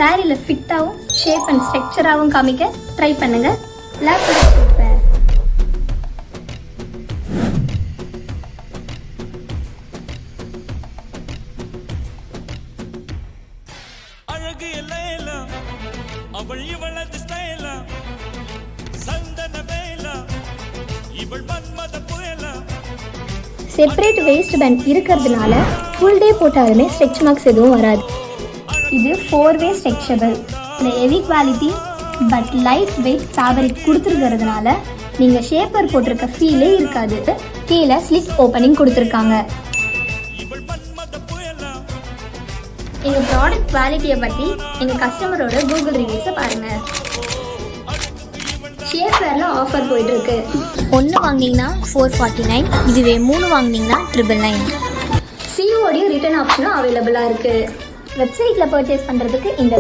சாரியில் ஃபிட்டாகவும் shape and ஸ்ட்ரக்சராகவும் காமிக்க try பண்ணுங்கள். செப்பரேட் வேஸ்ட் பேண்ட் இருக்கிறதுனால ஃபுல் டே போட்டாலுமே ஸ்ட்ரெச் மார்க்ஸ் எதுவும் வராது. இது 4-வே ஸ்ட்ரெச்சபிள். இந்த heavy quality but light weight fabric கொடுத்துருக்கிறதுனால நீங்கள் ஷேப்பர் போட்டிருக்க ஃபீலே இருக்காது. கீழே ஸ்லிப் ஓப்பனிங் கொடுத்துருக்காங்க. எங்கள் ப்ராடக்ட் குவாலிட்டியை பற்றி எங்கள் கஸ்டமரோட கூகுள் ரிவ்யூஸை பாருங்கள். ஷேப்பரில் ஆஃபர் போயிட்டுருக்கு. 1 வாங்கினீங்கன்னா 449, இதுவே 3 வாங்கினீங்கன்னா 999. COD ரிட்டர்ன் ஆப்ஷனும் அவைலபிளாக இருக்குது. வெப்சைட்டில் பர்ச்சேஸ் பண்ணுறதுக்கு இந்த